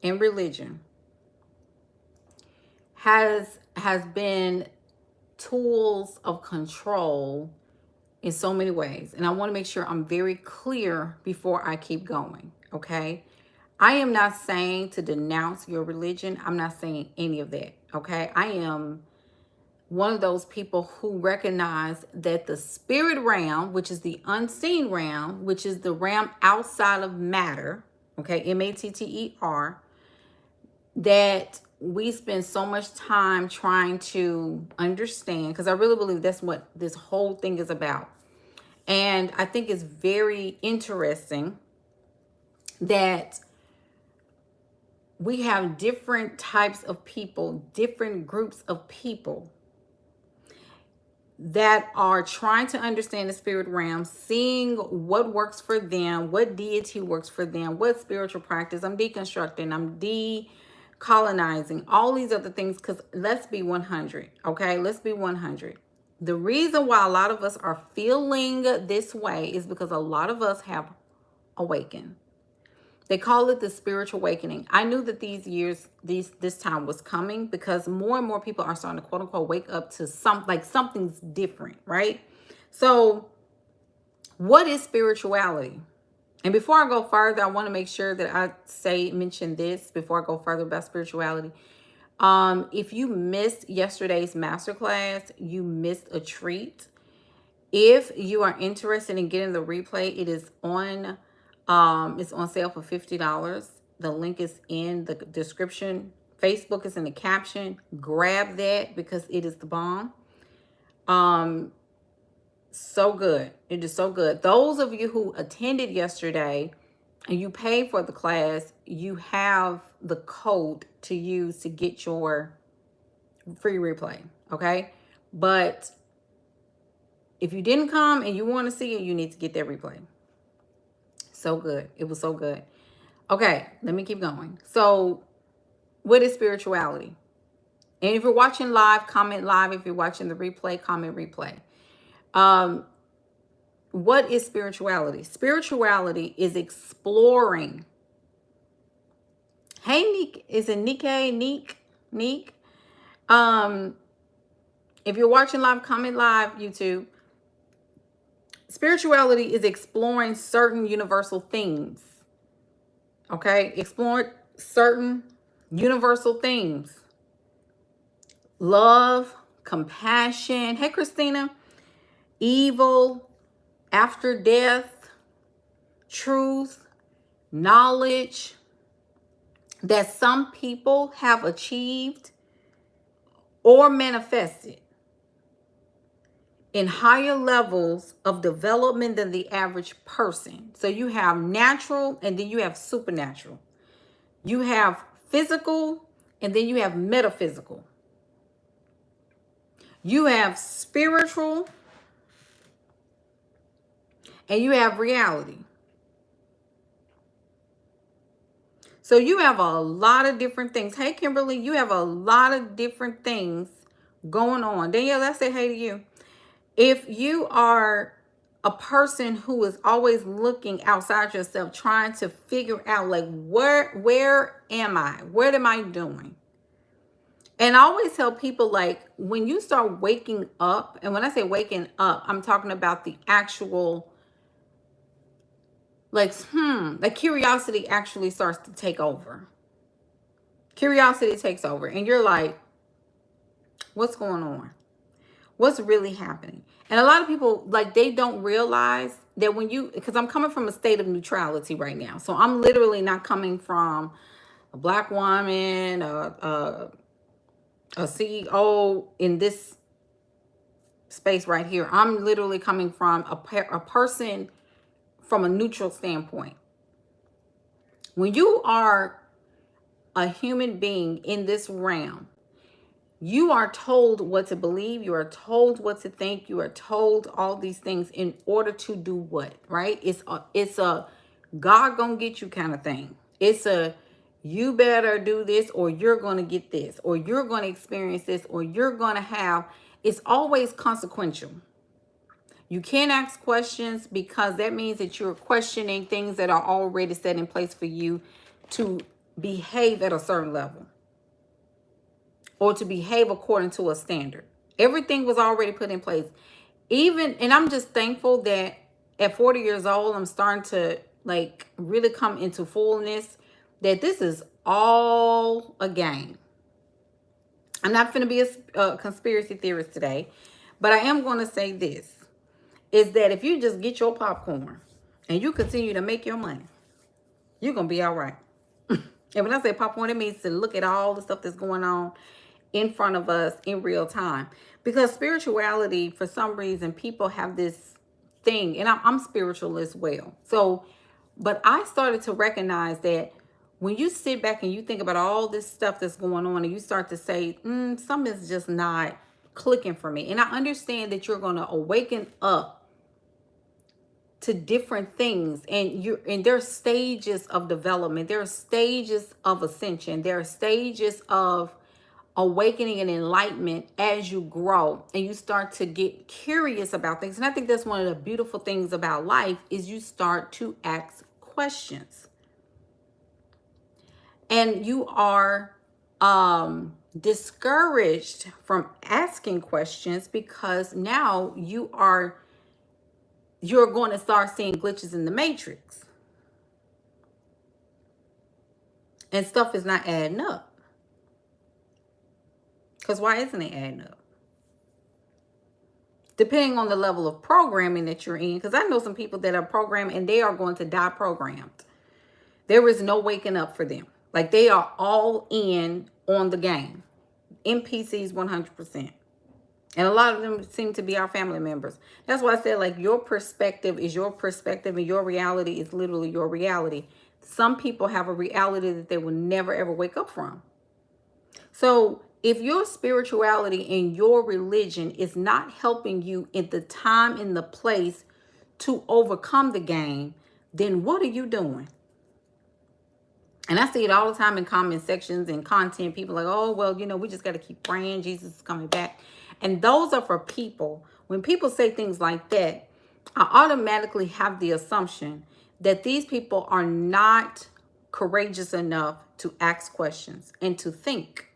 and religion has been tools of control in so many ways. And I want to make sure I'm very clear before I keep going, okay? I am not saying to denounce your religion. I'm not saying any of that, okay? I am one of those people who recognize that the spirit realm, which is the unseen realm, which is the realm outside of matter, okay, matter, that we spend so much time trying to understand, because I really believe that's what this whole thing is about. And I think it's very interesting that we have different types of people, different groups of people that are trying to understand the spirit realm, seeing what works for them, what deity works for them, what spiritual practice. I'm deconstructing, I'm decolonizing, all these other things. Because let's be 100, okay? Let's be 100. The reason why a lot of us are feeling this way is because a lot of us have awakened. They call it the spiritual awakening. I knew that this time was coming because more and more people are starting to quote unquote wake up to something's different, right? So, what is spirituality? And before I go further, I want to make sure that mention this before I go further about spirituality. If you missed yesterday's masterclass, you missed a treat. If you are interested in getting the replay, it is on it's on sale for $50. The link is in the description. Facebook is in the caption. Grab that because it is the bomb. So good. It is so good. Those of you who attended yesterday and you paid for the class, you have the code to use to get your free replay. Okay. But if you didn't come and you want to see it, you need to get that replay. So good. It was so good. Okay, let me keep going. So, what is spirituality? And if you're watching live, comment live. If you're watching the replay, comment replay. What is spirituality? Spirituality is exploring. Hey, Neek. Is it Nikkei? Neek? If you're watching live, comment live, YouTube. Spirituality is exploring certain universal themes. Okay? Exploring certain universal themes. Love, compassion. Hey, Christina. Evil, after death, truth, knowledge that some people have achieved or manifested in higher levels of development than the average person. So you have natural and then you have supernatural. You have physical and then you have metaphysical. You have spiritual and you have reality. So you have a lot of different things. Hey, Kimberly, you have a lot of different things going on. Danielle, I say hey to you. If you are a person who is always looking outside yourself, trying to figure out like, where am I? What am I doing? And I always tell people, like, when you start waking up, and when I say waking up, I'm talking about the actual, like curiosity actually starts to take over. Curiosity takes over, and you're like, what's going on? What's really happening? And a lot of people, like, they don't realize that when you, because I'm coming from a state of neutrality right now. So I'm literally not coming from a black woman, a CEO in this space right here. I'm literally coming from a person from a neutral standpoint. When you are a human being in this realm, you are told what to believe. You are told what to think. You are told all these things in order to do what, right? It's a God gonna get you kind of thing. It's a you better do this or you're gonna get this or you're gonna experience this or you're gonna have. It's always consequential. You can't ask questions because that means that you're questioning things that are already set in place for you to behave at a certain level or to behave according to a standard. Everything was already put in place. And I'm just thankful that at 40 years old, I'm starting to like really come into fullness that this is all a game. I'm not going to be a conspiracy theorist today, but I am going to say this is that if you just get your popcorn and you continue to make your money, you're going to be all right. And when I say popcorn, it means to look at all the stuff that's going on in front of us in real time. Because spirituality, for some reason, people have this thing, and I'm spiritual as well. So, but I started to recognize that when you sit back and you think about all this stuff that's going on and you start to say, something's just not clicking for me. And I understand that you're going to awaken up to different things, and there are stages of development, there are stages of ascension, there are stages of awakening and enlightenment as you grow and you start to get curious about things. And I think that's one of the beautiful things about life is you start to ask questions, and you are discouraged from asking questions because now you're going to start seeing glitches in the matrix and stuff is not adding up. Because why isn't it adding up? Depending on the level of programming that you're in. Because I know some people that are programmed and they are going to die programmed. There is no waking up for them. Like they are all in on the game. NPCs 100%. And a lot of them seem to be our family members. That's why I said, like, your perspective is your perspective and your reality is literally your reality. Some people have a reality that they will never, ever wake up from. So if your spirituality and your religion is not helping you in the time and the place to overcome the game, then what are you doing? And I see it all the time in comment sections and content. People like, oh, well, we just got to keep praying. Jesus is coming back. And those are for people. When people say things like that, I automatically have the assumption that these people are not courageous enough to ask questions and to think.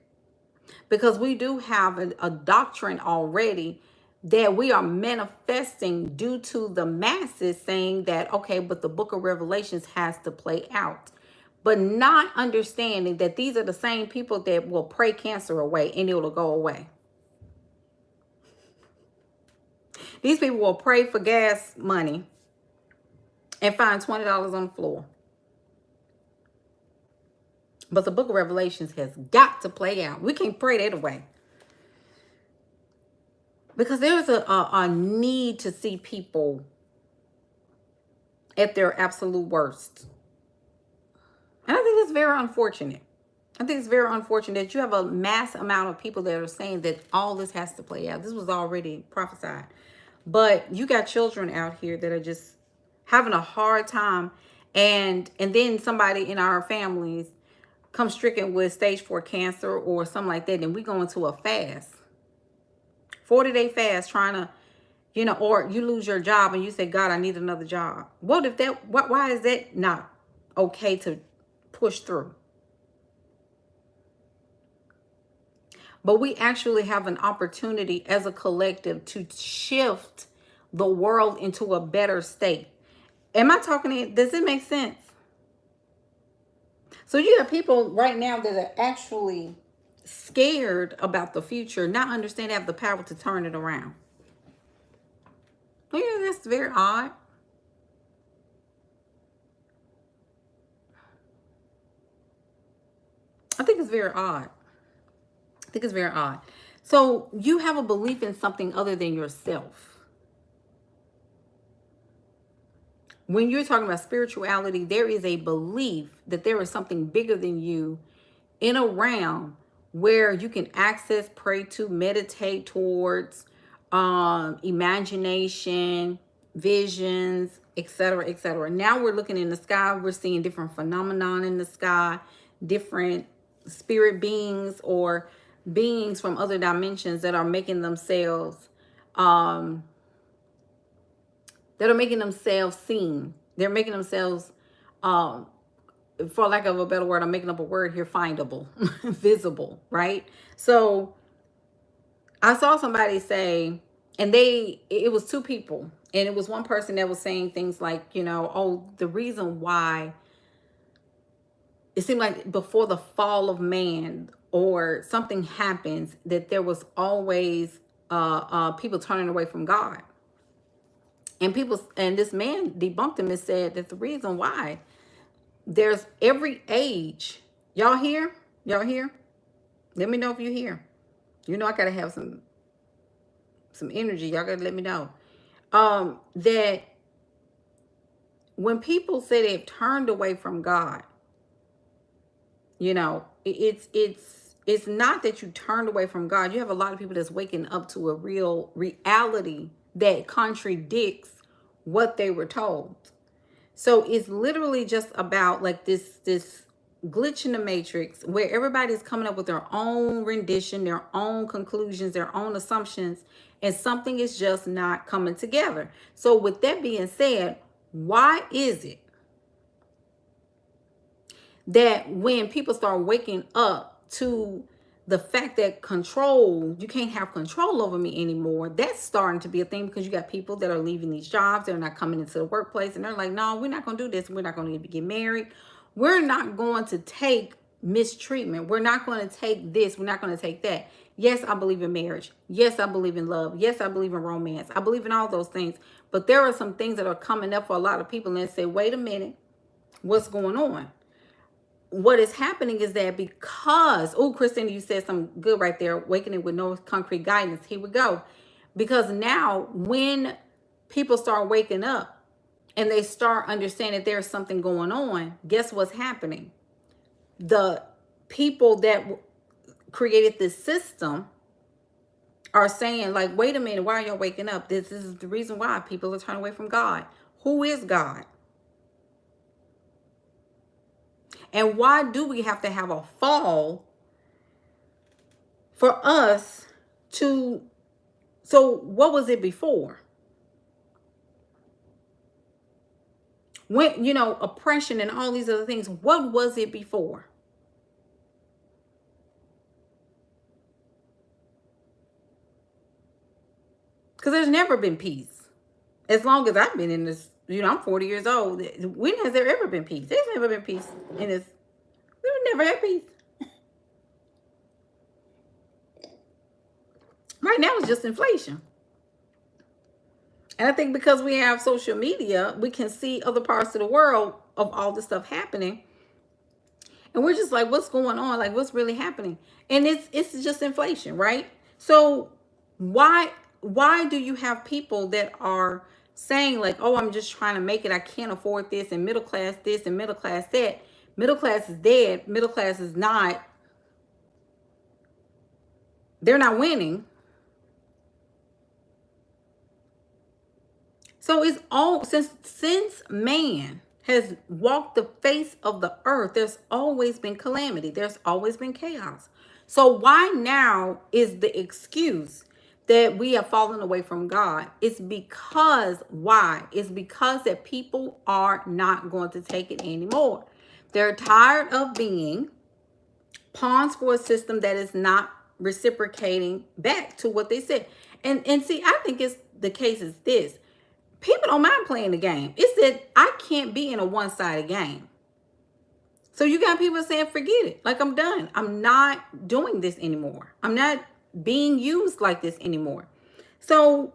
Because we do have a doctrine already that we are manifesting due to the masses saying that, okay, but the book of Revelations has to play out. But not understanding that these are the same people that will pray cancer away and it will go away. These people will pray for gas money and find $20 on the floor. But the book of Revelations has got to play out. We can't pray that away. Because there's a need to see people at their absolute worst. And I think it's very unfortunate. I think it's very unfortunate that you have a mass amount of people that are saying that all this has to play out. This was already prophesied. But you got children out here that are just having a hard time. And then somebody in our families comes stricken with stage 4 cancer or something like that. And we go into a fast. 40-day fast trying to, or you lose your job and you say, God, I need another job. Why is that not okay to push through? But we actually have an opportunity as a collective to shift the world into a better state. Am I talking? Does it make sense? So you have people right now that are actually scared about the future, not understand they have the power to turn it around. Yeah, that's very odd. I think it's very odd. So you have a belief in something other than yourself. When you're talking about spirituality, there is a belief that there is something bigger than you in a realm where you can access, pray to, meditate towards, imagination, visions, etc., etc. Now we're looking in the sky. We're seeing different phenomenon in the sky, different spirit beings or beings from other dimensions that are making themselves seen. They're making themselves for lack of a better word, I'm making up a word here, findable, visible, right? So I saw somebody say, and it was two people, and it was one person that was saying things like, oh, the reason why it seemed like before the fall of man or something happens, that there was always people turning away from God. And this man debunked him and said that the reason why there's every age. Y'all here? Y'all here? Let me know if you're here. I gotta have some energy. Y'all gotta let me know. That when people say they've turned away from God, it's not that you turned away from God. You have a lot of people that's waking up to a real reality that contradicts what they were told. So it's literally just about like this glitch in the matrix where everybody's coming up with their own rendition, their own conclusions, their own assumptions, and something is just not coming together. So with that being said, why is it that when people start waking up to the fact that you can't have control over me anymore, that's starting to be a thing, because you got people that are leaving these jobs, they're not coming into the workplace, and they're like, no, we're not going to do this, we're not going to get married, we're not going to take mistreatment, we're not going to take this, we're not going to take that. Yes, I believe in marriage. Yes, I believe in love. Yes, I believe in romance. I believe in all those things. But there are some things that are coming up for a lot of people, and they say, wait a minute, what's going on? What is happening is that because, Christina, you said something good right there, awakening with no concrete guidance. Here we go. Because now when people start waking up and they start understanding that there's something going on, guess what's happening? The people that created this system are saying, like, wait a minute, why are y'all waking up? This is the reason why people are turning away from God. Who is God? And why do we have to have a fall for us to... So what was it before? When, oppression and all these other things, what was it before? Because there's never been peace. As long as I've been in this, I'm 40 years old. When has there ever been peace? There's never been peace in this. We've never had peace. Right now it's just inflation. And I think because we have social media, we can see other parts of the world of all this stuff happening. And we're just like, what's going on? Like, what's really happening? And it's just inflation, right? So why do you have people that are saying like, oh, I'm just trying to make it, I can't afford this, and middle class this and middle class that? Middle class is dead. Middle class is not. They're not winning. So it's all, since man has walked the face of the earth, there's always been calamity. There's always been chaos. So why now is the excuse that we have fallen away from God? It's because, why? It's because that people are not going to take it anymore. They're tired of being pawns for a system that is not reciprocating back to what they said. And see, I think it's the case is this. People don't mind playing the game. It's that I can't be in a one-sided game. So you got people saying, forget it. Like, I'm done. I'm not doing this anymore. I'm not being used like this anymore. So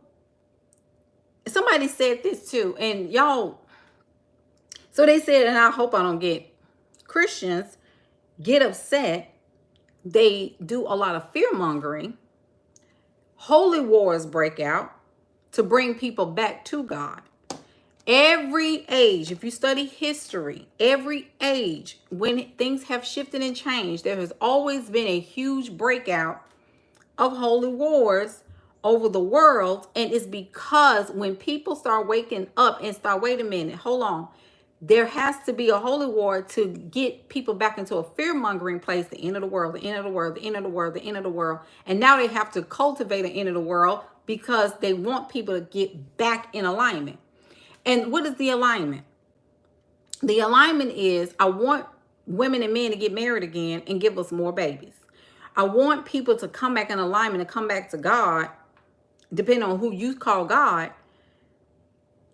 somebody said this too. And y'all, so they said, and I hope I don't get Christians get upset. They do a lot of fear mongering. Holy wars break out to bring people back to God. Every age, if you study history, every age, when things have shifted and changed, there has always been a huge breakout of holy wars over the world. And it's because when people start waking up and start, wait a minute, hold on. There has to be a holy war to get people back into a fear-mongering place, the end of the world, the end of the world, the end of the world, the end of the world. And now they have to cultivate an end of the world because they want people to get back in alignment. And what is the alignment? The alignment is, I want women and men to get married again and give us more babies. I want people to come back in alignment and come back to God, depending on who you call God,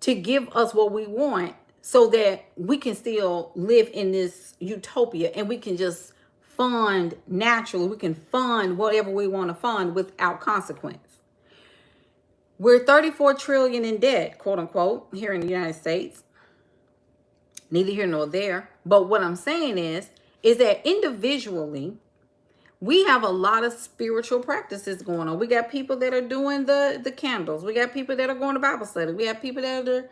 to give us what we want so that we can still live in this utopia and we can just fund naturally. We can fund whatever we want to fund without consequence. We're 34 trillion in debt, quote unquote, here in the United States. Neither here nor there. But what I'm saying is that individually, we have a lot of spiritual practices going on. We got people that are doing the candles. We got people that are going to Bible study. We have people that are,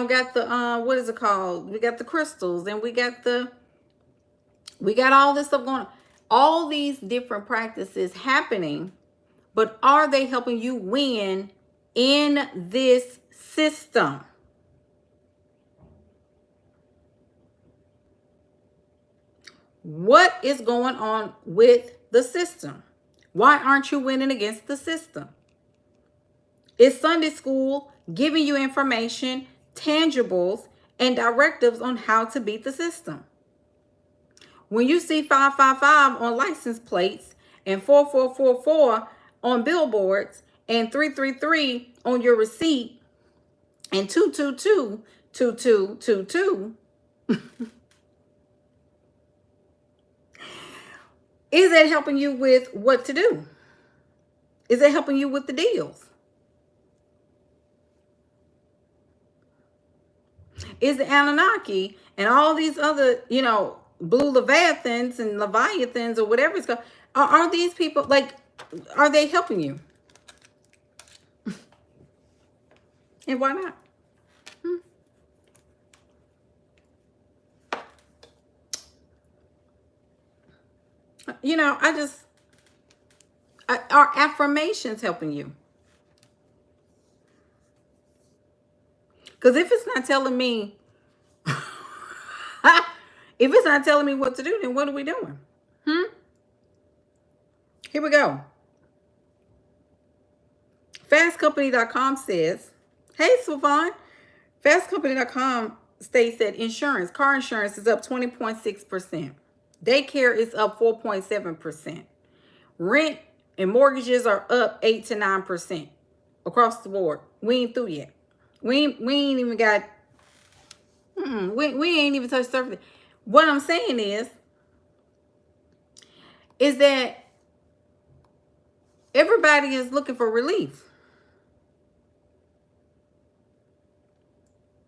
got the, what is it called? We got the crystals, and we got all this stuff going on. All these different practices happening, but are they helping you win in this system? What is going on with the system? Why aren't you winning against the system? Is Sunday school giving you information, tangibles, and directives on how to beat the system? When you see 555 on license plates and 4444 on billboards and 333 on your receipt and 222 2222, is that helping you with what to do? Is it helping you with the deals? Is the Anunnaki and all these other, blue Leviathans and Leviathans or whatever it's called, are these people, like, are they helping you? And why not? Are affirmations helping you? Because if it's not telling me, what to do, then what are we doing? Here we go. Fastcompany.com says, hey, Sylvan, Fastcompany.com states that car insurance is up 20.6%. Daycare is up 4.7%. Rent and mortgages are up 8 to 9% across the board. We ain't through yet. We ain't even got, we ain't even touched the surface. What I'm saying is that everybody is looking for relief.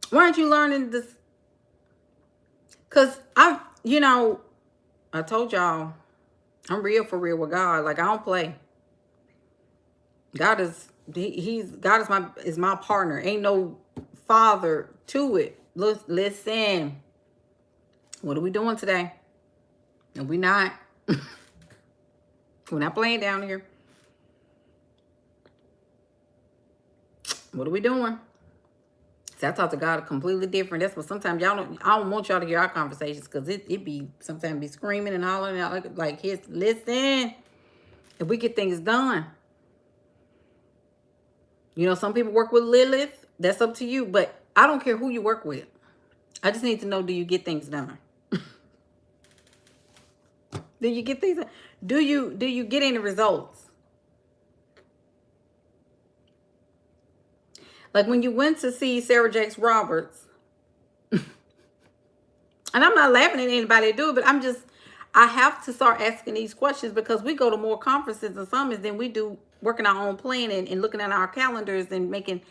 Why aren't you learning this? Because I told y'all, I'm real for real with God. Like, I don't play. God is my partner. Ain't no father to it. Listen. What are we doing today? And we're not playing down here. What are we doing? See, I talk to God completely different. That's what sometimes I don't want y'all to hear our conversations, because it be sometimes be screaming and hollering out like his. Listen, if we get things done. Some people work with Lilith. That's up to you. But I don't care who you work with. I just need to know, do you get things done? Do you get things done? Do you get any results? Like when you went to see Sarah Jakes Roberts, and I'm not laughing at anybody to do it, but I have to start asking these questions, because we go to more conferences and summits than we do working our own plan and looking at our calendars and making.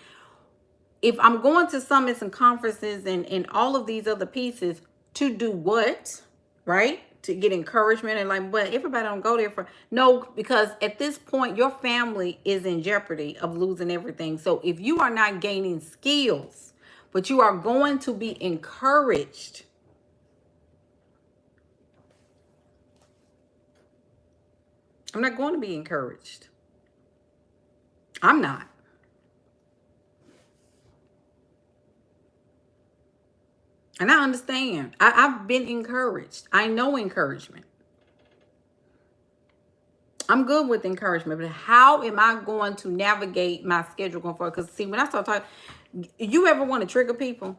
If I'm going to summits and conferences and all of these other pieces, to do what, right? To get encouragement and but everybody don't go there no, because at this point, your family is in jeopardy of losing everything. So if you are not gaining skills, but you are going to be encouraged, I'm not going to be encouraged. I'm not. And I understand. I've been encouraged. I know encouragement. I'm good with encouragement, but how am I going to navigate my schedule going forward? Because see, when I start talking, you ever want to trigger people?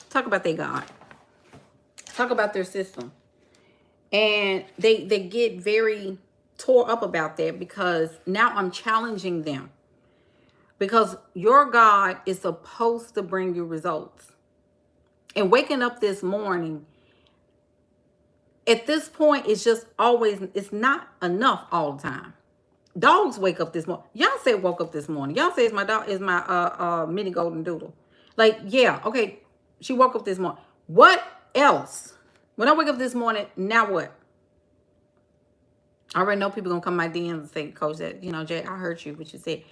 Talk about their God. talk about their system. And they get very tore up about that, because now I'm challenging them. Because your God is supposed to bring you results. And waking up this morning, at this point, it's just always, it's not enough all the time. Dogs wake up this morning. Y'all say woke up this morning. Y'all say it's my dog, is my mini golden doodle. Like, yeah, okay, she woke up this morning. What else? When I wake up this morning, now what? I already know people gonna come my DMs and say, Coach, that, you know, Jay, I heard you, what you said.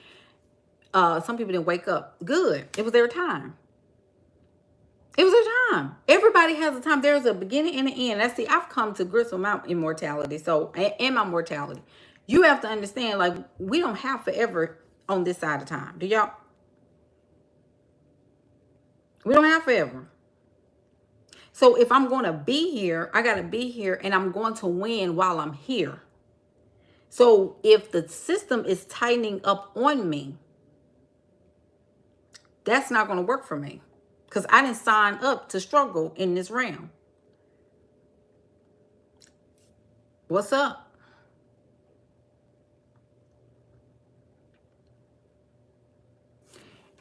Some people didn't wake up. Good. It was their time. It was their time. Everybody has a time. There's a beginning and an end. That's the, I've come to grips with my immortality. So, and my mortality. You have to understand, like, we don't have forever on this side of time. Do y'all? We don't have forever. So if I'm going to be here, I got to be here, and I'm going to win while I'm here. So if the system is tightening up on me, that's not going to work for me, because I didn't sign up to struggle in this realm. What's up?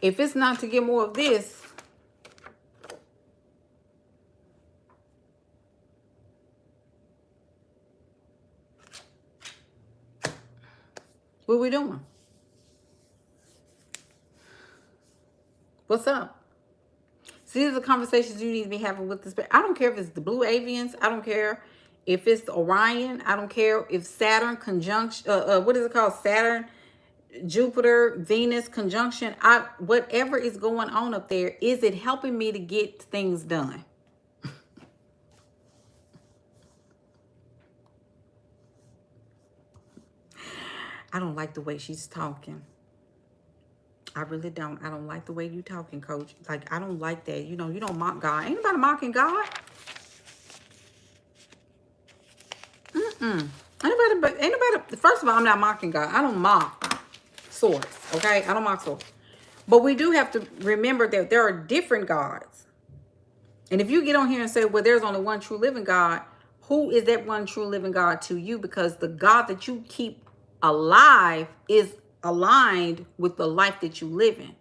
If it's not to get more of this, what are we doing? What's up? See, these are the conversations you need to be having with this. I don't care if it's the blue avians. I don't care if it's Orion. I don't care if Saturn conjunction, what is it called? Saturn, Jupiter, Venus conjunction. Whatever is going on up there, is it helping me to get things done? I don't like the way she's talking. I really don't. I don't like the way you talking, Coach. Like, I don't like that. You know, you don't mock God. Ain't nobody mocking God. Anybody, first of all, I'm not mocking God. I don't mock source, okay? I don't mock source. But we do have to remember that there are different gods. And if you get on here and say, well, there's only one true living God, who is that one true living God to you? Because the God that you keep alive is aligned with the life that you live in.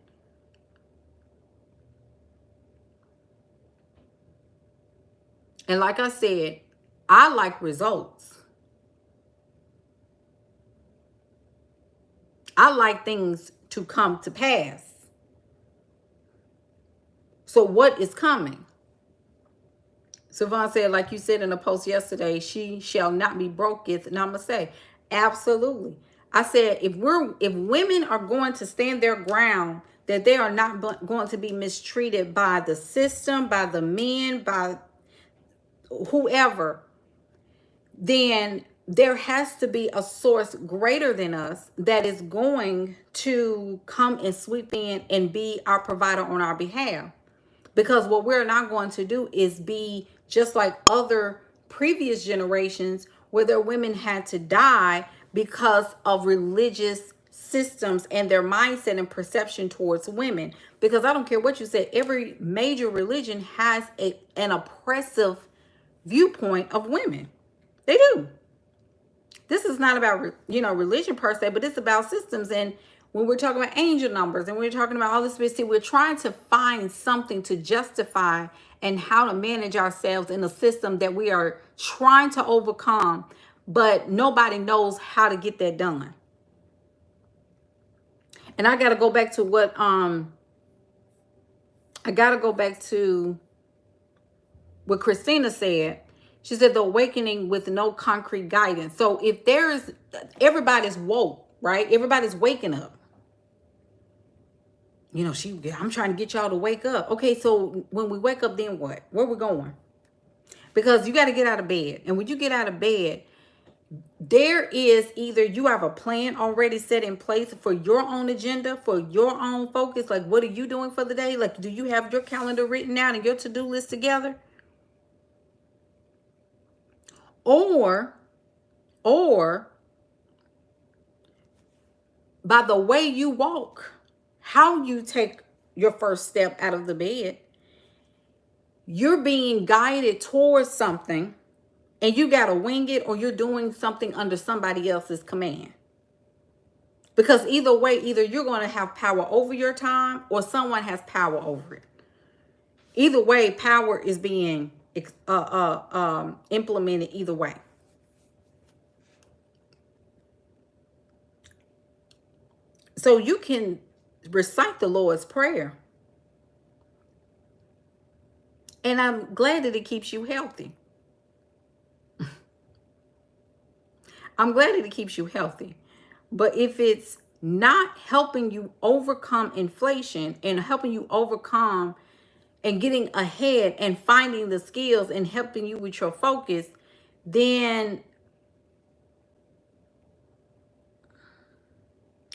And like I said, I like results. I like things to come to pass. So what is coming? Savon said, like you said in a post yesterday, she shall not be broke. And I'm gonna say, absolutely. I said, if women are going to stand their ground, that they are not going to be mistreated by the system, by the men, by whoever, then there has to be a source greater than us that is going to come and sweep in and be our provider on our behalf. Because what we're not going to do is be just like other previous generations where their women had to die because of religious systems and their mindset and perception towards women. Because I don't care what you said, every major religion has an oppressive viewpoint of women. They do. This is not about, religion per se, but it's about systems. And when we're talking about angel numbers and we're talking about all this, we're trying to find something to justify and how to manage ourselves in a system that we are trying to overcome, but nobody knows how to get that done. And I got to go back to what, what Christina said. She said the awakening with no concrete guidance. So if everybody's woke, right? Everybody's waking up. I'm trying to get y'all to wake up. Okay, so when we wake up, then what? Where we going? Because you got to get out of bed. And when you get out of bed, there is either you have a plan already set in place for your own agenda, for your own focus. Like, what are you doing for the day? Like, do you have your calendar written out and your to-do list together? Or by the way you walk, how you take your first step out of the bed, you're being guided towards something and you got to wing it, or you're doing something under somebody else's command. Because either way, either you're going to have power over your time or someone has power over it. Either way, power is being implemented either way. So you can recite the Lord's Prayer. And I'm glad that it keeps you healthy. I'm glad that it keeps you healthy. But if it's not helping you overcome inflation and helping you overcome and getting ahead and finding the skills and helping you with your focus, then,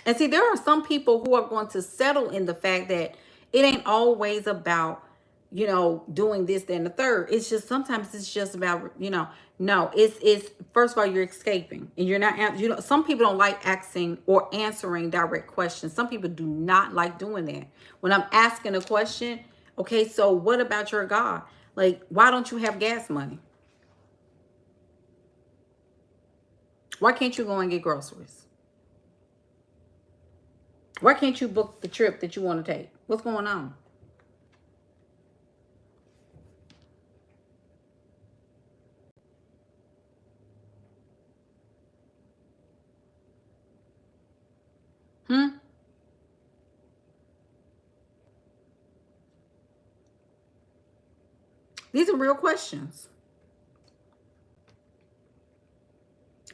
and see, there are some people who are going to settle in the fact that it ain't always about, doing this, then the third. It's just, sometimes it's just about, no, it's first of all, you're escaping and you're not, some people don't like asking or answering direct questions. Some people do not like doing that. When I'm asking a question, okay, so what about your God? Like, why don't you have gas money? Why can't you go and get groceries? Why can't you book the trip that you want to take? What's going on? These are real questions.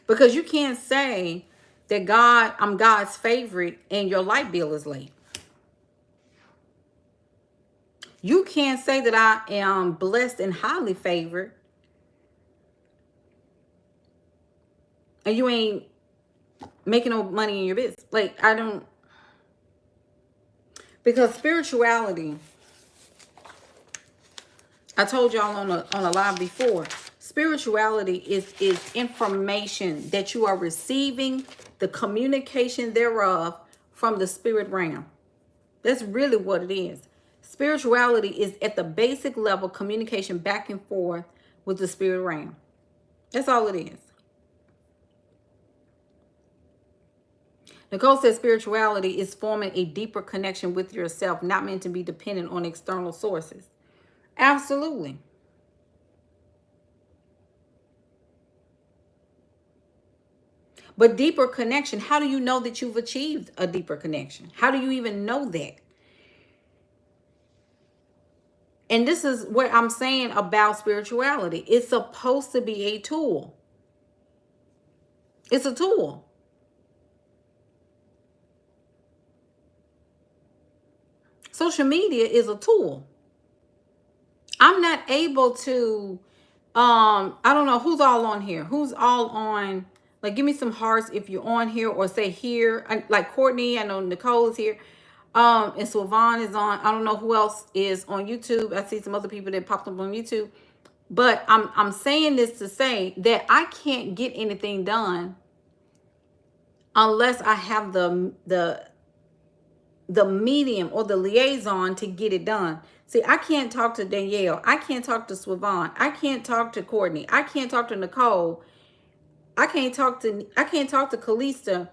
Because you can't say that I'm God's favorite and your light bill is late. You can't say that I am blessed and highly favored and you ain't making no money in your business. Like, I don't, because spirituality, I told y'all on a live before, spirituality is information that you are receiving, the communication thereof from the spirit realm. That's really what it is. Spirituality is at the basic level communication back and forth with the spirit realm. That's all it is. Nicole says spirituality is forming a deeper connection with yourself, not meant to be dependent on external sources. Absolutely. But deeper connection, how do you know that you've achieved a deeper connection? How do you even know that? And this is what I'm saying about spirituality. It's supposed to be a tool. It's a tool. Social media is a tool. I'm not able to, I don't know who's all on here. Who's all on, like, give me some hearts if you're on here, or say here. Like Courtney, I know Nicole is here. And Sylvan is on. I don't know who else is on YouTube. I see some other people that popped up on YouTube. But I'm saying this to say that I can't get anything done unless I have the medium or the liaison to get it done. See, I can't talk to Danielle. I can't talk to Sylvan. I can't talk to Courtney. I can't talk to Nicole. I can't talk to Kalista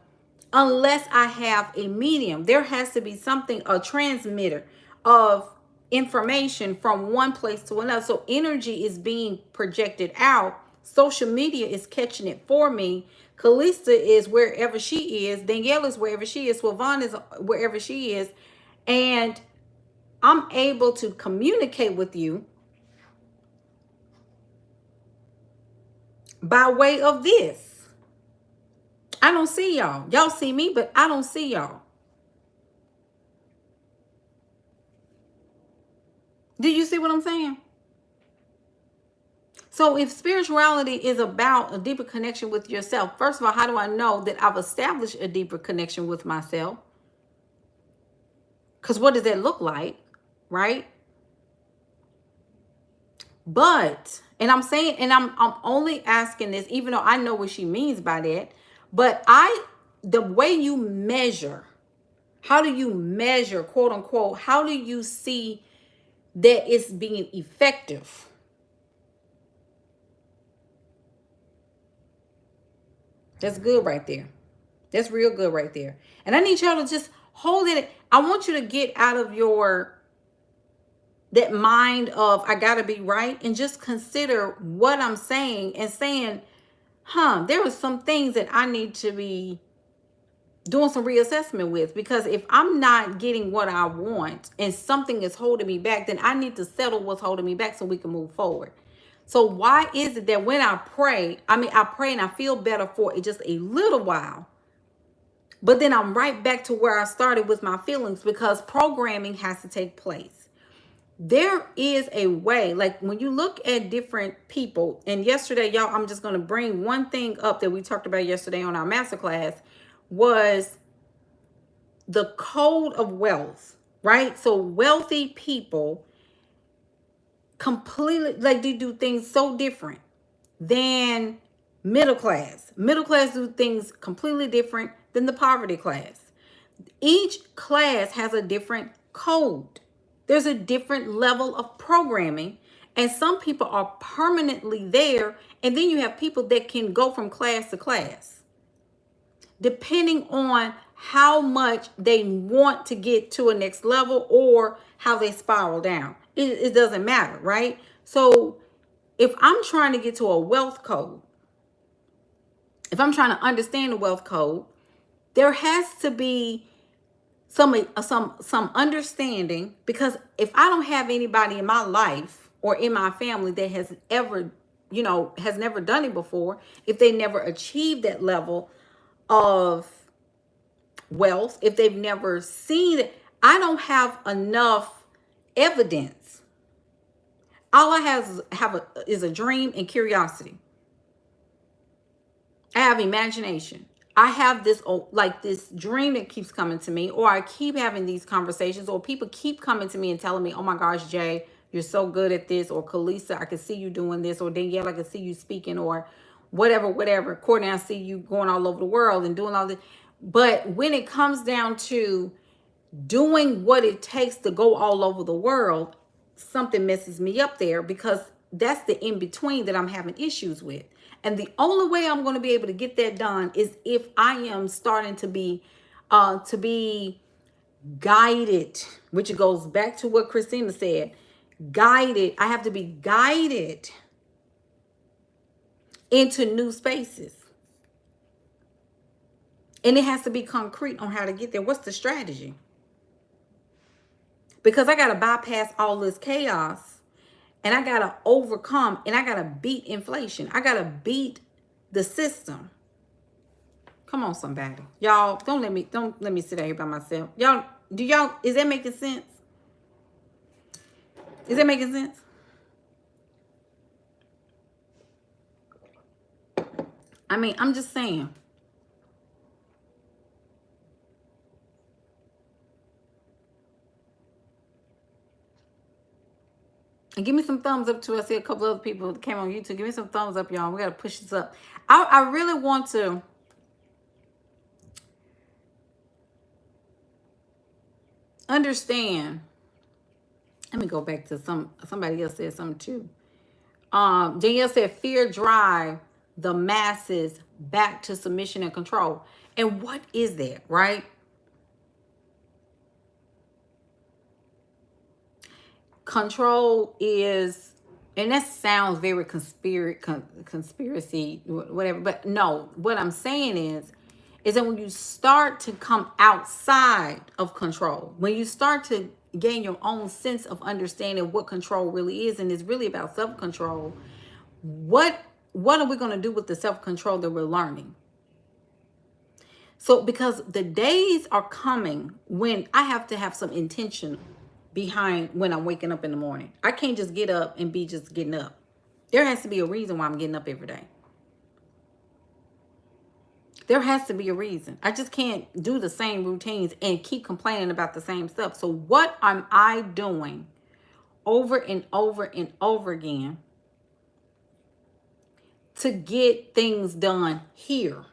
unless I have a medium. There has to be something, a transmitter of information from one place to another. So energy is being projected out. Social media is catching it for me. Kalista is wherever she is. Danielle is wherever she is. Sylvan is wherever she is. And I'm able to communicate with you by way of this. I don't see y'all. Y'all see me, but I don't see y'all. Do you see what I'm saying? So if spirituality is about a deeper connection with yourself, first of all, how do I know that I've established a deeper connection with myself? Because what does that look like, right? But, and I'm saying, and I'm only asking this, even though I know what she means by that, but the way you measure, how do you measure, quote unquote, how do you see that it's being effective. That's good right there. That's real good right there. And I need y'all to just hold it. I want you to get out of that mind of I gotta be right, and just consider what I'm saying and saying, there are some things that I need to be doing some reassessment with, because if I'm not getting what I want and something is holding me back, then I need to settle what's holding me back so we can move forward. So why is it that when I pray, I pray and I feel better for it just a little while, but then I'm right back to where I started with my feelings, because programming has to take place. There is a way, like when you look at different people, and yesterday, y'all, I'm just going to bring one thing up that we talked about yesterday on our masterclass, was the code of wealth, right? So wealthy people completely, like, they do things so different than middle class. Middle class do things completely different than the poverty class. Each class has a different code. There's a different level of programming, and some people are permanently there, and then you have people that can go from class to class depending on how much they want to get to a next level or how they spiral down. It doesn't matter, right? So if I'm trying to get to a wealth code, if I'm trying to understand the wealth code, there has to be some understanding, because if I don't have anybody in my life or in my family that has ever, has never done it before, if they never achieved that level of wealth, if they've never seen it, I don't have enough evidence. All I is a dream and curiosity. I have imagination. I have this, like, this dream that keeps coming to me, or I keep having these conversations, or people keep coming to me and telling me, oh my gosh, Jay, you're so good at this, or Kalisa, I can see you doing this, or Danielle, I can see you speaking, or whatever. Courtney, I see you going all over the world and doing all this. But when it comes down to doing what it takes to go all over the world, something messes me up there, because that's the in between that I'm having issues with. And the only way I'm going to be able to get that done is if I am starting to be guided, which goes back to what Christina said. Guided. I have to be guided into new spaces. And it has to be concrete on how to get there. What's the strategy? Because I got to bypass all this chaos, and I got to overcome, and I got to beat inflation. I got to beat the system. Come on, somebody. Y'all, don't let me sit out here by myself. Is that making sense? Is that making sense? I'm just saying. And give me some thumbs up too. I see a couple other people that came on YouTube. Give me some thumbs up, y'all. We got to push this up. I really want to understand. Let me go back to somebody else said something too. Danielle said, fear drive the masses back to submission and control. And what is that, right? Control is, and that sounds very conspiracy, whatever. But no, what I'm saying is that when you start to come outside of control, when you start to gain your own sense of understanding what control really is, and it's really about self-control, what are we going to do with the self-control that we're learning? So, because the days are coming when I have to have some intention behind when I'm waking up in the morning. I can't just get up and be just getting up. There has to be a reason why I'm getting up every day. There has to be a reason. I just can't do the same routines and keep complaining about the same stuff. So what am I doing over and over and over again to get things done here?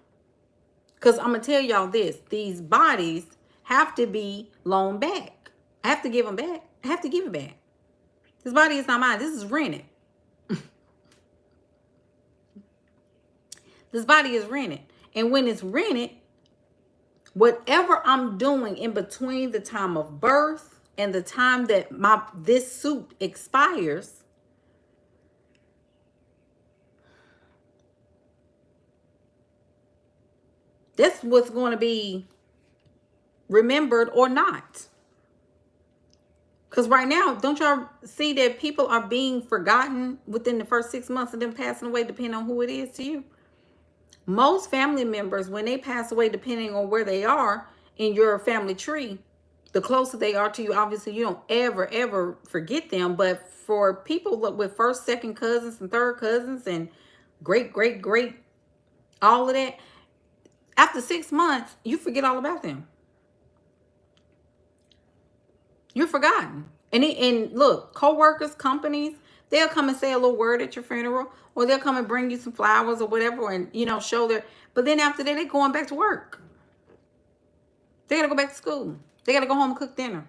Because I'm going to tell y'all this. These bodies have to be loaned back. I have to give them back. I have to give it back. This body is not mine. This is rented. This body is rented. And when it's rented, whatever I'm doing in between the time of birth and the time that this suit expires, that's what's going to be remembered or not. Because right now, don't y'all see that people are being forgotten within the first 6 months of them passing away, depending on who it is to you? Most family members, when they pass away, depending on where they are in your family tree, the closer they are to you, obviously you don't ever forget them. But for people with first, second cousins and third cousins and great, all of that, after 6 months, you forget all about them. You're forgotten. And look, co-workers, companies, they'll come and say a little word at your funeral, or they'll come and bring you some flowers or whatever, and show their. But then after that, they're going back to work. They gotta go back to school. They gotta go home and cook dinner.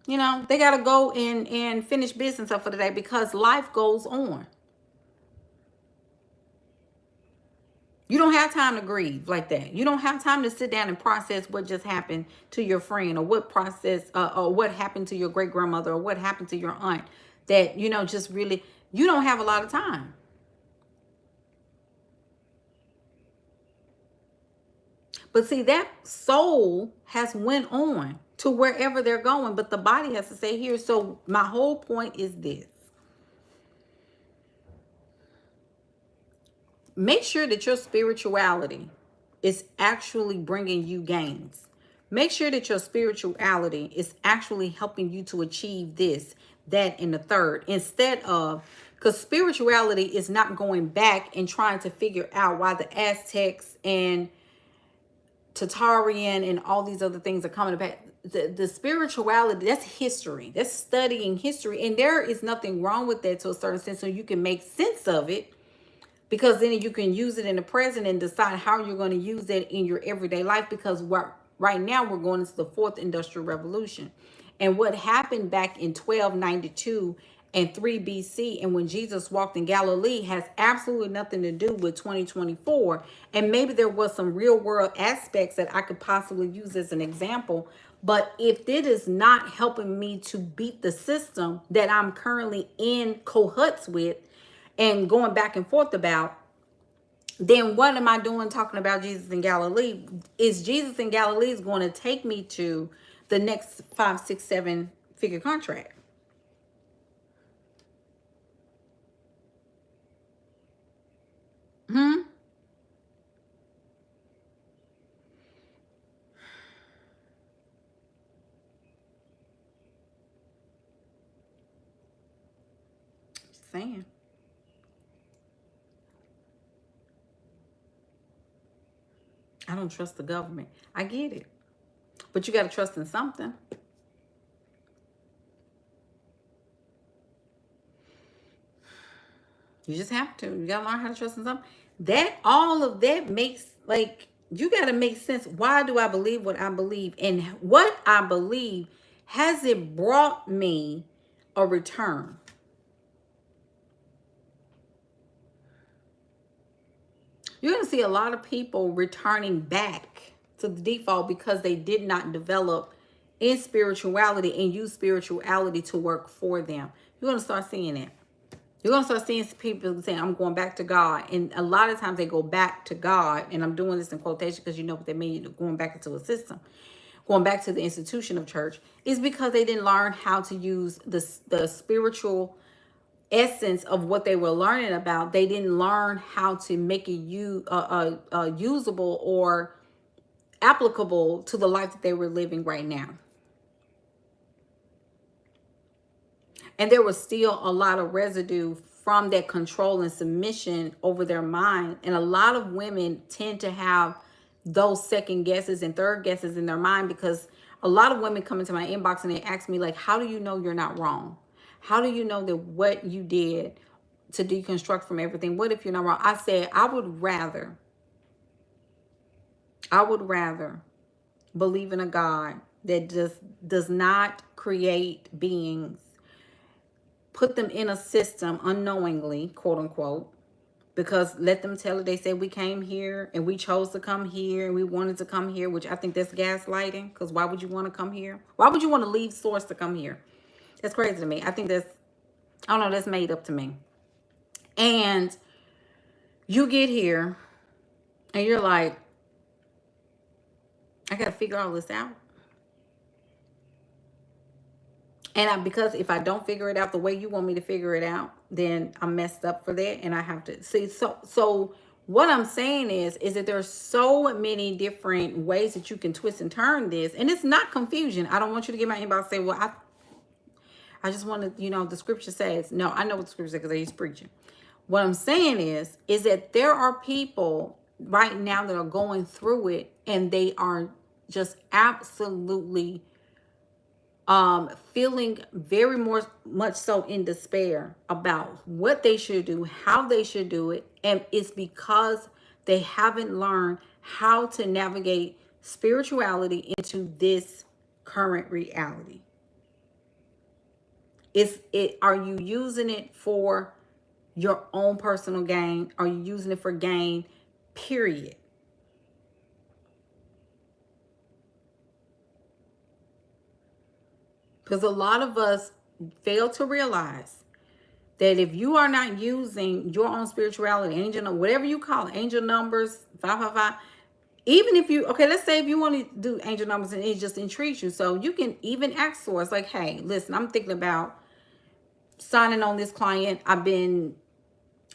They gotta go and finish business up for the day because life goes on. You don't have time to grieve like that. You don't have time to sit down and process what just happened to your friend, or what happened to your great grandmother, or what happened to your aunt. That just really, you don't have a lot of time. But see, that soul has went on to wherever they're going, but the body has to stay here. So my whole point is this. Make sure that your spirituality is actually bringing you gains. Make sure that your spirituality is actually helping you to achieve this, that, and the third, instead of, because spirituality is not going back and trying to figure out why the Aztecs and Tatarian and all these other things are coming back. The spirituality, that's history. That's studying history. And there is nothing wrong with that to a certain sense, so you can make sense of it. Because then you can use it in the present and decide how you're going to use it in your everyday life. Because right now we're going into the fourth industrial revolution. And what happened back in 1292 and 3 BC and when Jesus walked in Galilee has absolutely nothing to do with 2024. And maybe there was some real world aspects that I could possibly use as an example. But if it is not helping me to beat the system that I'm currently in cahoots with, and going back and forth about, then what am I doing talking about Jesus in Galilee? Is Jesus in Galilee is going to take me to the next 5, 6, 7 figure contract? Just saying. I don't trust the government. I get it. But you got to trust in something. You just have to. You got to learn how to trust in something. All of that makes, like, you got to make sense. Why do I believe what I believe? And what I believe, has it brought me a return? You're going to see a lot of people returning back to the default because they did not develop in spirituality and use spirituality to work for them. You're going to start seeing it. You're going to start seeing people saying, I'm going back to God. And a lot of times they go back to God. And I'm doing this in quotation because you know what they mean. You're going back into a system. Going back to the institution of church is because they didn't learn how to use the spiritual essence of what they were learning about. They didn't learn how to make it usable or applicable to the life that they were living right now. And there was still a lot of residue from that control and submission over their mind. And a lot of women tend to have those second guesses and third guesses in their mind, because a lot of women come into my inbox and they ask me, like, how do you know you're not wrong? How do you know that what you did to deconstruct from everything, what if you're not wrong? I said, I would rather believe in a God that just does not create beings put them in a system unknowingly, quote unquote, because let them tell it. They said we came here and we chose to come here and we wanted to come here, which I think that's gaslighting. Because why would you want to come here? Why would you want to leave source to come here? That's crazy to me. I think that's, I don't know, that's made up to me. And you get here and you're like, I got to figure all this out. And because if I don't figure it out the way you want me to figure it out, then I'm messed up for that. And I have to see. So what I'm saying is that there's so many different ways that you can twist and turn this. And it's not confusion. I don't want you to get my inbox and say, well, I just want to, the scripture says. No, I know what the scripture says because I used to preaching. What I'm saying is that there are people right now that are going through it and they are just absolutely feeling very much so in despair about what they should do, how they should do it. And it's because they haven't learned how to navigate spirituality into this current reality. Are you using it for your own personal gain? Are you using it for gain? Period. Because a lot of us fail to realize that if you are not using your own spirituality, whatever you call it, angel numbers, 555, even if you, okay, let's say if you want to do angel numbers and it just intrigues you, so you can even ask for it's like, hey, listen, I'm thinking about signing on this client. I've been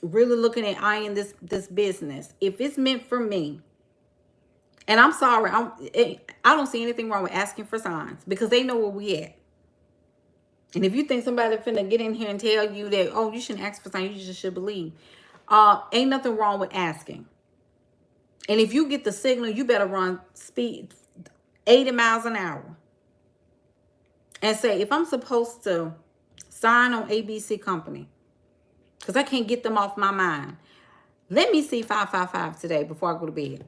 really looking at eyeing this business. If it's meant for me, and I'm sorry, I don't see anything wrong with asking for signs because they know where we at. And if you think somebody finna get in here and tell you that, oh, you shouldn't ask for something, you just should believe. Ain't nothing wrong with asking. And if you get the signal, you better run speed 80 miles an hour. And say, if I'm supposed to sign on ABC Company, because I can't get them off my mind, let me see 555 today before I go to bed.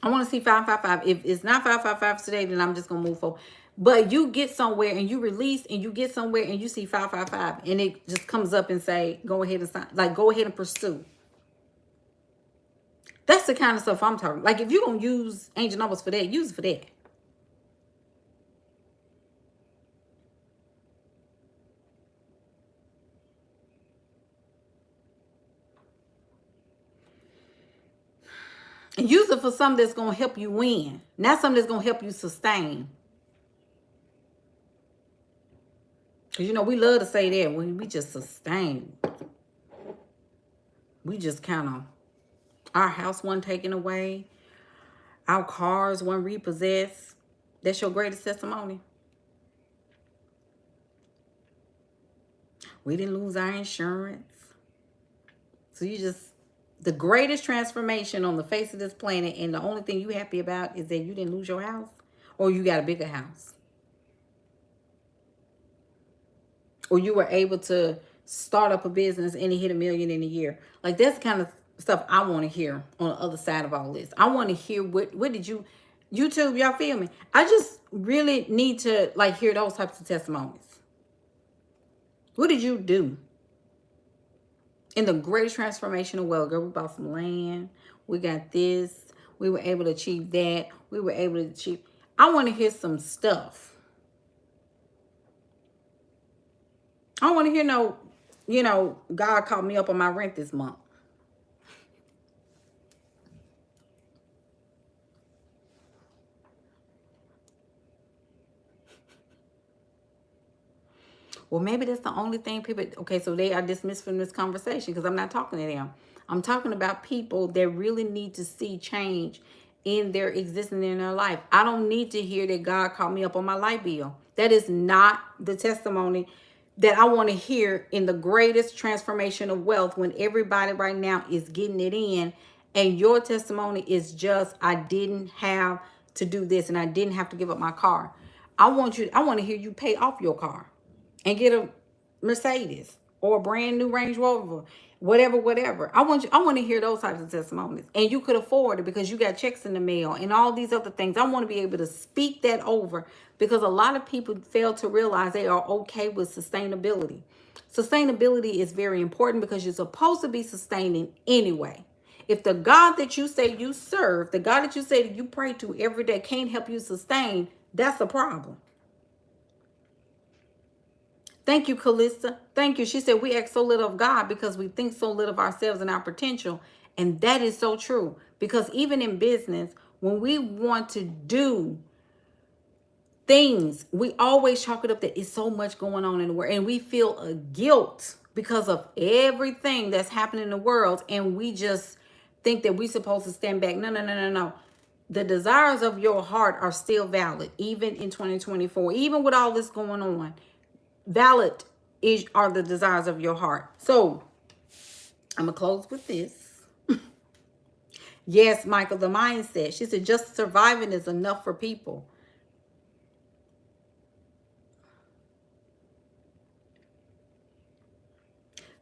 I want to see 555. If it's not 555 today, then I'm just going to move forward. But you get somewhere and you release and you get somewhere and you see 555 and it just comes up and say, go ahead and sign, like go ahead and pursue. That's the kind of stuff I'm talking. Like if you don't use angel numbers for that, use it for that. And use it for something that's going to help you win, not something that's going to help you sustain. Because, we love to say that when we just sustain. We just kind of, our house wasn't taken away. Our cars weren't repossessed. That's your greatest testimony. We didn't lose our insurance. So the greatest transformation on the face of this planet, and the only thing you happy about is that you didn't lose your house or you got a bigger house. Or you were able to start up a business and it hit $1 million in a year. Like that's the kind of stuff I want to hear on the other side of all this. I want to hear what did you, YouTube, y'all feel me? I just really need to like hear those types of testimonies. What did you do? In the greatest transformation of wealth, girl, we bought some land. We got this. We were able to achieve that. We were able to achieve. I want to hear some stuff. I don't want to hear God called me up on my rent this month. Well, maybe that's the only thing people, okay, so they are dismissed from this conversation because I'm not talking to them. I'm talking about people that really need to see change in their existence in their life. I don't need to hear that God called me up on my light bill. That is not the testimony that I want to hear in the greatest transformation of wealth when everybody right now is getting it in. And your testimony is just, I didn't have to do this and I didn't have to give up my car. I want to hear you pay off your car and get a Mercedes or a brand new Range Rover whatever. I want to hear those types of testimonies. And you could afford it because you got checks in the mail and all these other things. I want to be able to speak that over, because a lot of people fail to realize they are okay with sustainability. Sustainability is very important because you're supposed to be sustaining anyway. If the God that you say you serve, the God that you say that you pray to every day can't help you sustain, that's a problem. Thank you, Calista. Thank you. She said we act so little of God because we think so little of ourselves and our potential. And that is so true. Because even in business, when we want to do things, we always chalk it up that it's so much going on in the world. And we feel a guilt because of everything that's happening in the world. And we just think that we're supposed to stand back. No. The desires of your heart are still valid, even in 2024, even with all this going on. Valid are the desires of your heart. So I'm gonna close with this. Yes, Michael, the mindset. She said just surviving is enough for people.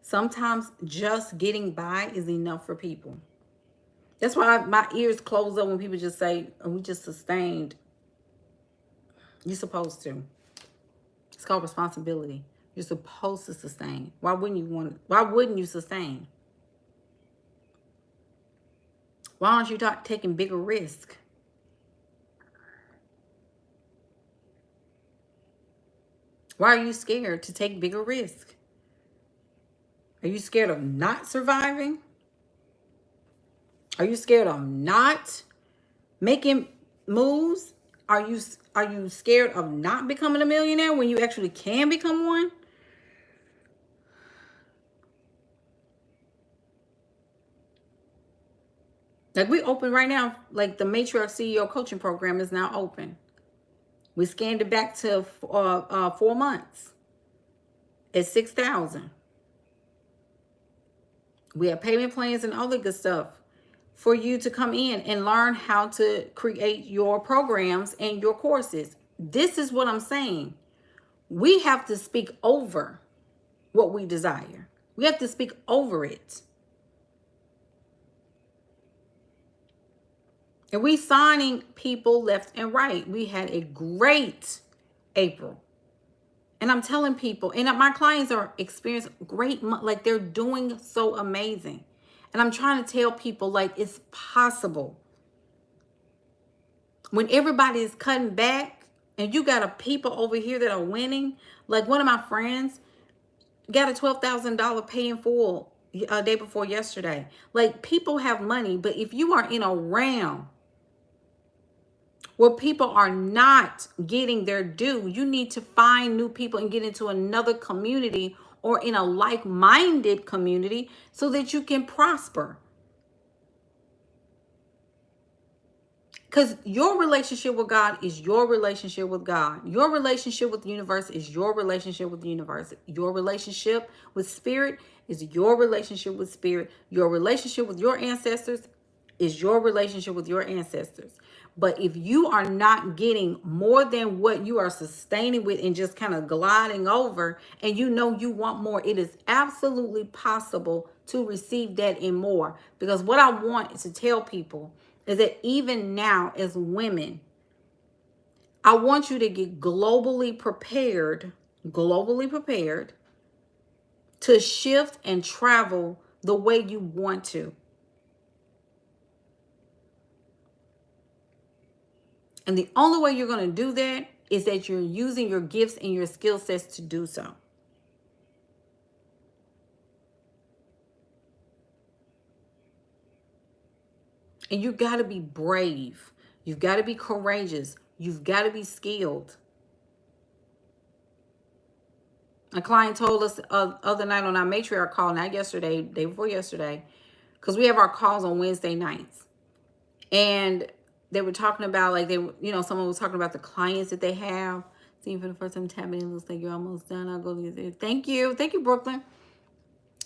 Sometimes just getting by is enough for people. That's why my ears close up when people just say, oh, we just sustained. You're supposed to. It's called responsibility. You're supposed to sustain. Why wouldn't you sustain? Why aren't you taking bigger risk? Why are you scared to take bigger risk? Are you scared of not surviving? Are you scared of not making moves? Are you scared of not becoming a millionaire when you actually can become one? Like we open right now, like the Matriarch CEO coaching program is now open. We scanned it back to 4 months at 6,000. We have payment plans and all the good stuff for you to come in and learn how to create your programs and your courses. This is what I'm saying. We have to speak over what we desire. We have to speak over it. And we signing people left and right. We had a great April. And I'm telling people, and my clients are experiencing great, like they're doing so amazing. And I'm trying to tell people, like, it's possible. When everybody is cutting back and you got a people over here that are winning, like one of my friends got a $12,000 pay in full a day before yesterday. Like people have money, but if you are in a realm where people are not getting their due, you need to find new people and get into another community or in a like-minded community so that you can prosper. Because your relationship with God is your relationship with God. Your relationship with the universe is your relationship with the universe. Your relationship with spirit is your relationship with spirit. Your relationship with your ancestors is your relationship with your ancestors. But if you are not getting more than what you are sustaining with and just kind of gliding over, and you know you want more, it is absolutely possible to receive that and more. Because what I want to tell people is that even now as women, I want you to get globally prepared to shift and travel the way you want to. And the only way you're going to do that is that you're using your gifts and your skill sets to do so. And you got to be brave. You've got to be courageous. You've got to be skilled. A client told us other night on our matriarch call, not yesterday, day before yesterday, because we have our calls on Wednesday nights. And they were talking about, like, someone was talking about the clients that they have. Seeing for the first time, tapping in, looks like you're almost done. I'll go to you. Thank you, Brooklyn.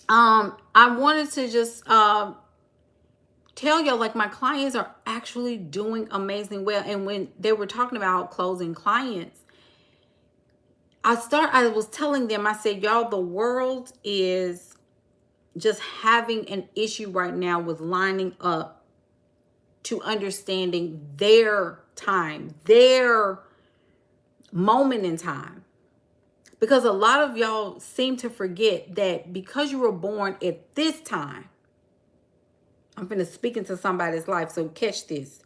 I wanted to just tell y'all, like, my clients are actually doing amazing well. And when they were talking about closing clients, I was telling them, I said, y'all, the world is just having an issue right now with lining up to understanding their time, their moment in time. Because a lot of y'all seem to forget that because you were born at this time, I'm going to speak into somebody's life, so catch this.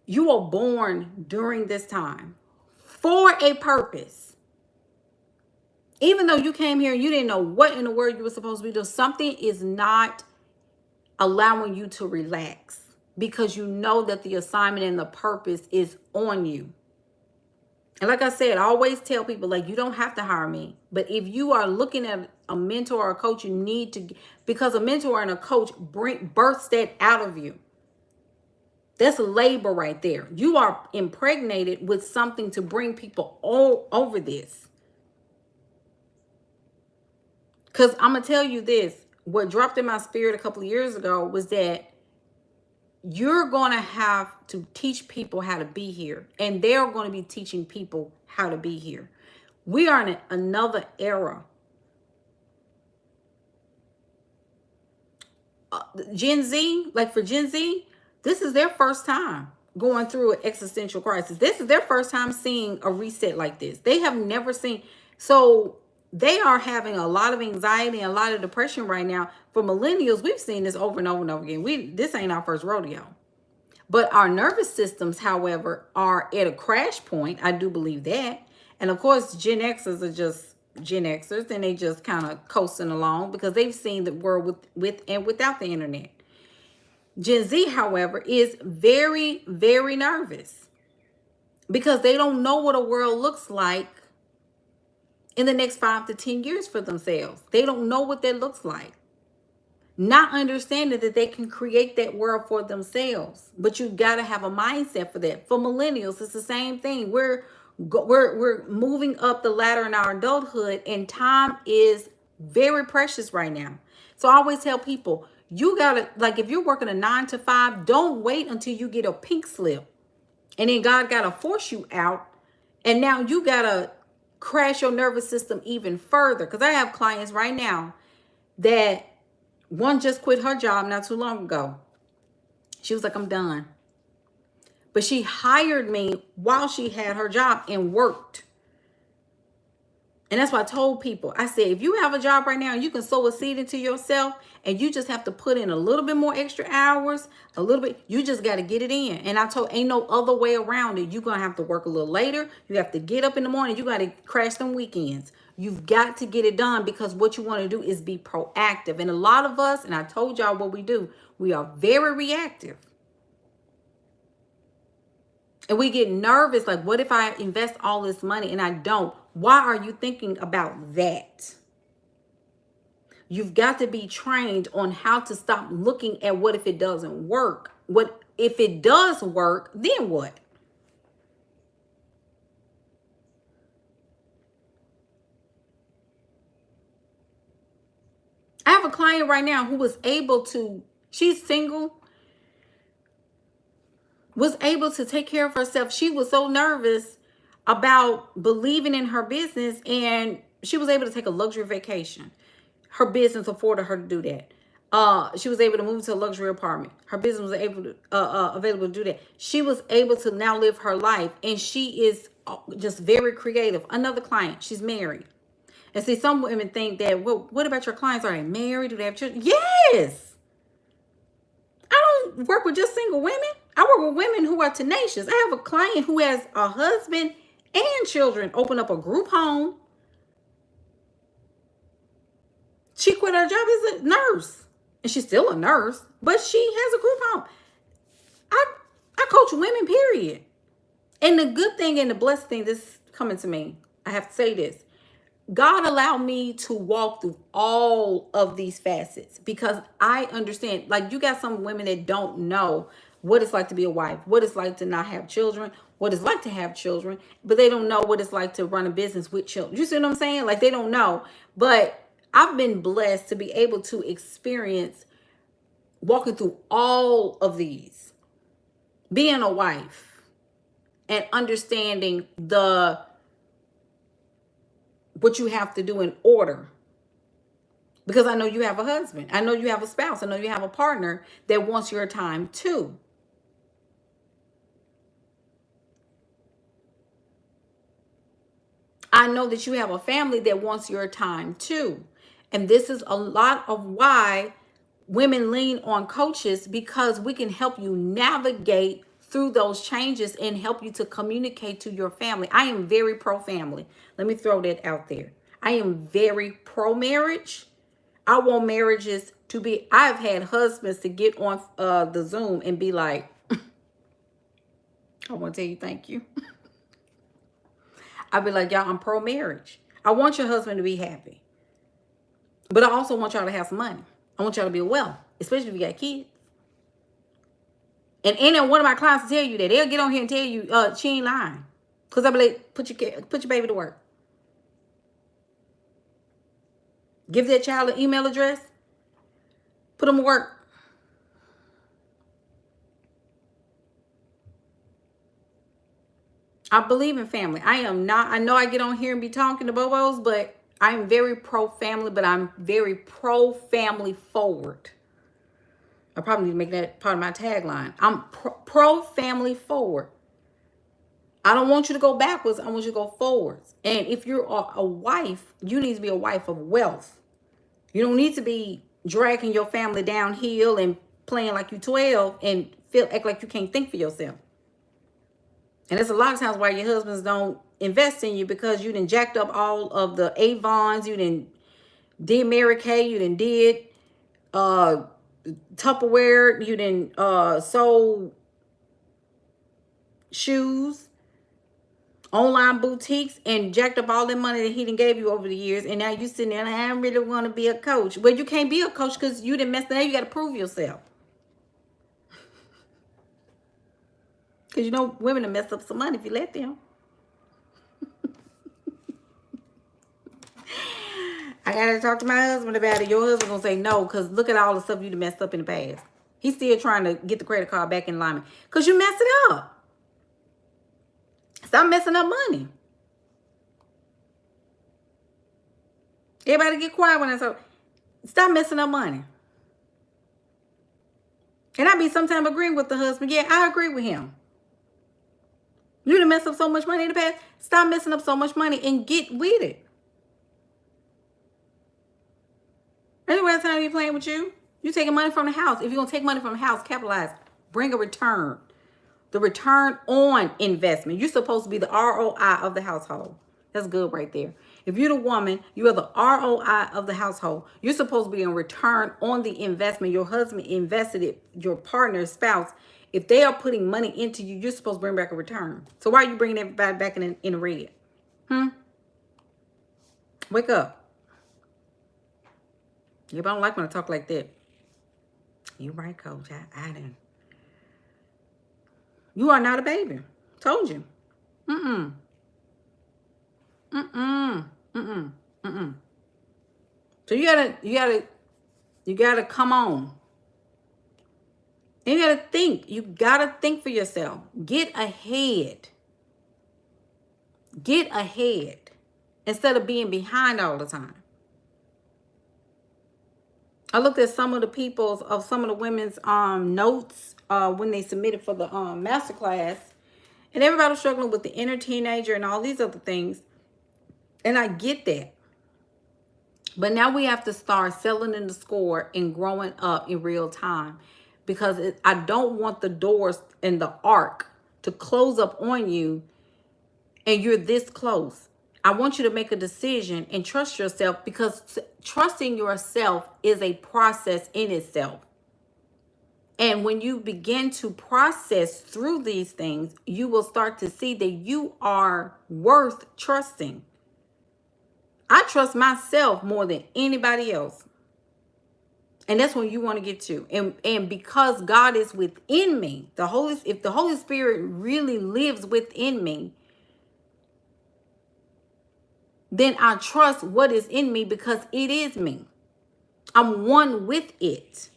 You were born during this time for a purpose. Even though you came here and you didn't know what in the world you were supposed to be doing, something is not allowing you to relax because you know that the assignment and the purpose is on you. And like I said, I always tell people, like, you don't have to hire me. But if you are looking at a mentor or a coach, you need to, because a mentor and a coach births that out of you. That's labor right there. You are impregnated with something to bring people all over this. Because I'm going to tell you this. What dropped in my spirit a couple of years ago was that you're going to have to teach people how to be here. And they're going to be teaching people how to be here. We are in another era. Gen Z, like for Gen Z, this is their first time going through an existential crisis. This is their first time seeing a reset like this. They have never seen. So they are having a lot of anxiety and a lot of depression right now. For millennials, we've seen this over and over and over again. This ain't our first rodeo. But our nervous systems, however, are at a crash point. I do believe that. And of course, Gen Xers are just Gen Xers, and they just kind of coasting along because they've seen the world with and without the internet. Gen Z, however, is very, very nervous because they don't know what a world looks like in the next 5 to 10 years for themselves. They don't know what that looks like. Not understanding that they can create that world for themselves. But you got to have a mindset for that. For millennials, it's the same thing. We're moving up the ladder in our adulthood, and time is very precious right now. So I always tell people, you got to, like, if you're working a 9 to 5, don't wait until you get a pink slip. And then God got to force you out. And now you got to crash your nervous system even further. Because I have clients right now that one just quit her job not too long ago. She was like, I'm done. But she hired me while she had her job and worked. And that's why I told people, I said, if you have a job right now, you can sow a seed into yourself and you just have to put in a little bit more extra hours, a little bit. You just got to get it in. And I told, ain't no other way around it. You're going to have to work a little later. You have to get up in the morning. You got to crash them weekends. You've got to get it done because what you want to do is be proactive. And a lot of us, and I told y'all what we do, we are very reactive. And we get nervous, like, what if I invest all this money and I don't? Why are you thinking about that? You've got to be trained on how to stop looking at what if it doesn't work. What if it does work, then what? I have a client right now who was able to, she's single, was able to take care of herself. She was so nervous about believing in her business, and she was able to take a luxury vacation. Her business afforded her to do that. She was able to move to a luxury apartment. Her business was able to available to do that. She was able to now live her life, and she is just very creative. Another client, she's married. And see, some women think that, well, what about your clients? Are they married? Do they have children? Yes. I don't work with just single women. I work with women who are tenacious. I have a client who has a husband and children, open up a group home. She quit her job as a nurse. And she's still a nurse, but she has a group home. I coach women, period. And the good thing and the blessed thing that's coming to me, I have to say this. God allowed me to walk through all of these facets because I understand, like, you got some women that don't know what it's like to be a wife, what it's like to not have children, what it's like to have children, but they don't know what it's like to run a business with children. You see what I'm saying? Like, they don't know. But I've been blessed to be able to experience walking through all of these, being a wife and understanding what you have to do in order Because I know you have a husband. I know you have a spouse. I know you have a partner that wants your time too. I know that you have a family that wants your time too. And this is a lot of why women lean on coaches, because we can help you navigate through those changes and help you to communicate to your family. I am very pro family. Let me throw that out there. I am very pro marriage. I want marriages to be, I've had husbands to get on the Zoom and be like, I want to tell you thank you. I'd be like, y'all, I'm pro marriage. I want your husband to be happy. But I also want y'all to have some money. I want y'all to be well, especially if you got kids. And any one of my clients will tell you that. They'll get on here and tell you she ain't lying. Because I'll be like, put your baby to work. Give that child an email address. Put them to work. I believe in family. I am not, I know I get on here and be talking to bobos, but I'm very pro family, but I'm very pro family forward. I probably need to make that part of my tagline. I'm pro family forward. I don't want you to go backwards. I want you to go forwards. And if you're a wife, you need to be a wife of wealth. You don't need to be dragging your family downhill and playing like you 12 and act like you can't think for yourself. And there's a lot of times why your husbands don't invest in you, because you done jacked up all of the Avons, you did Mary Kay, you did Tupperware, you sold shoes, online boutiques, and jacked up all the money that he done gave you over the years. And now you sitting there and I really want to be a coach. Well, you can't be a coach because you didn't mess that. You got to prove yourself. Because you know women will mess up some money if you let them. I got to talk to my husband about it. Your husband going to say no, because look at all the stuff you done messed up in the past. He's still trying to get the credit card back in alignment because you messed it up. Stop messing up money. Everybody get quiet when I say, stop messing up money. And I be sometimes agreeing with the husband. Yeah, I agree with him. You done messed up so much money in the past. Stop messing up so much money and get with it. Anyway, time be playing with you. You taking money from the house. If you're going to take money from the house, capitalize. Bring a return. The return on investment. You're supposed to be the ROI of the household. That's good right there. If you're the woman, you are the ROI of the household. You're supposed to be in return on the investment. Your husband invested it, your partner, spouse. If they are putting money into you, you're supposed to bring back a return. So why are you bringing everybody back in the red? Wake up. You don't like when I talk like that. You're right, coach. I didn't. You are not a baby. Told you. So you gotta come on. And you gotta think. You gotta think for yourself. Get ahead. Get ahead. Instead of being behind all the time. I looked at some of the women's notes when they submitted for the masterclass, and everybody was struggling with the inner teenager and all these other things. And I get that. But now we have to start selling in the score and growing up in real time, because I don't want the doors in the arc to close up on you and you're this close. I want you to make a decision and trust yourself, because trusting yourself is a process in itself. And when you begin to process through these things, you will start to see that you are worth trusting. I trust myself more than anybody else. And that's when you want to get to. And because God is within me, if the Holy Spirit really lives within me, then I trust what is in me, because it is me. I'm one with it.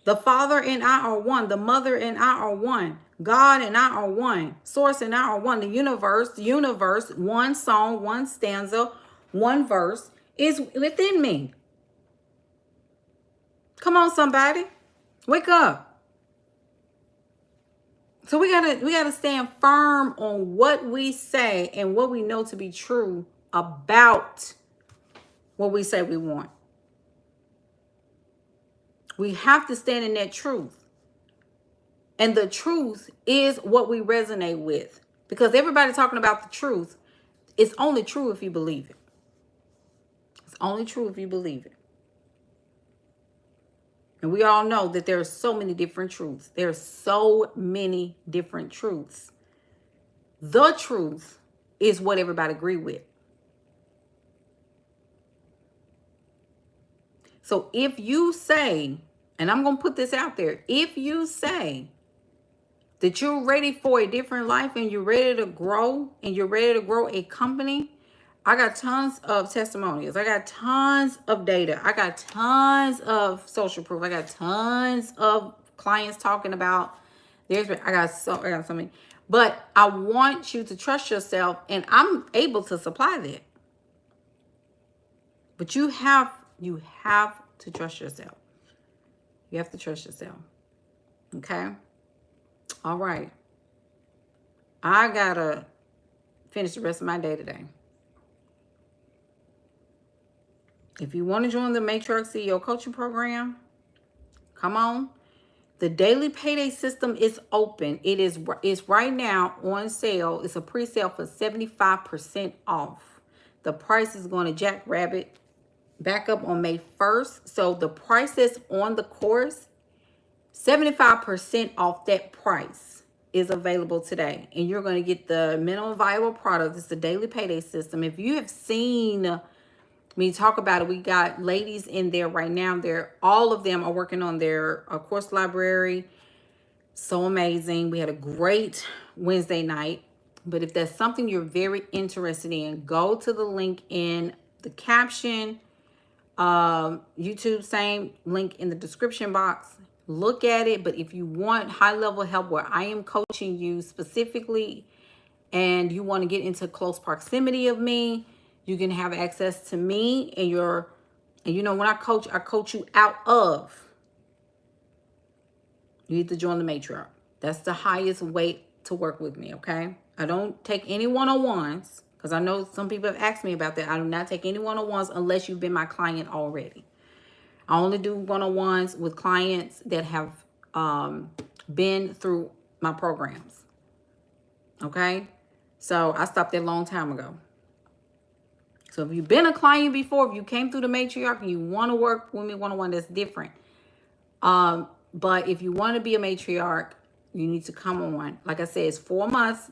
The Father and I are one. The Mother and I are one. God and I are one. Source and I are one. The universe, one song, one stanza, one verse. is within me. Come on, somebody. Wake up. So we gotta stand firm on what we say and what we know to be true about what we say we want. We have to stand in that truth. And the truth is what we resonate with. Because everybody talking about the truth, it's only true if you believe it. It's only true if you believe it. And we all know that there are so many different truths. There are so many different truths. The truth is what everybody agree with. So if you say, and I'm going to put this out there, if you say that you're ready for a different life and you're ready to grow and you're ready to grow a company, I got tons of testimonials. I got tons of data. I got tons of social proof. I got tons of clients talking about I got so many. But I want you to trust yourself, and I'm able to supply that. But you have to trust yourself. You have to trust yourself. Okay? All right. I gotta finish the rest of my day today. If you want to join the Matriarch CEO coaching program, come on. The daily payday system is open. It's right now on sale. It's a pre-sale for 75% off. The price is going to jackrabbit back up on May 1st. So the prices on the course, 75% off that price is available today. And you're going to get the minimum viable product. It's the daily payday system. If you have seen me talk about it, we got ladies in there right now. All of them are working on their course library. So amazing. We had a great Wednesday night. But if that's something you're very interested in, go to the link in the caption. YouTube, same link in the description box. Look at it. But if you want high level help where I am coaching you specifically and you want to get into close proximity of me, you can have access to me and when I coach you out of. You need to join the Matriarch. That's the highest way to work with me, okay? I don't take any one-on-ones because I know some people have asked me about that. I do not take any one-on-ones unless you've been my client already. I only do one-on-ones with clients that have been through my programs, okay? So I stopped that a long time ago. So if you've been a client before, if you came through the Matriarch and you want to work with me one-on-one, that's different. But if you want to be a Matriarch, you need to come on. Like I said, it's 4 months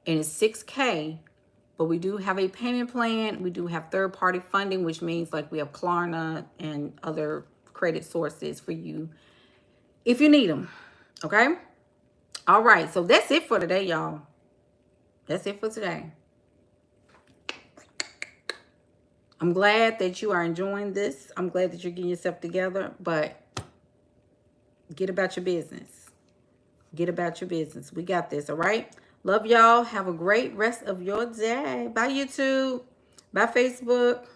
and it's $6K. But we do have a payment plan. We do have third-party funding, which means like we have Klarna and other credit sources for you if you need them. Okay? All right. So that's it for today, y'all. That's it for today. I'm glad that you are enjoying this. I'm glad that you're getting yourself together, but get about your business. Get about your business. We got this, all right? Love y'all. Have a great rest of your day. Bye, YouTube. Bye, Facebook.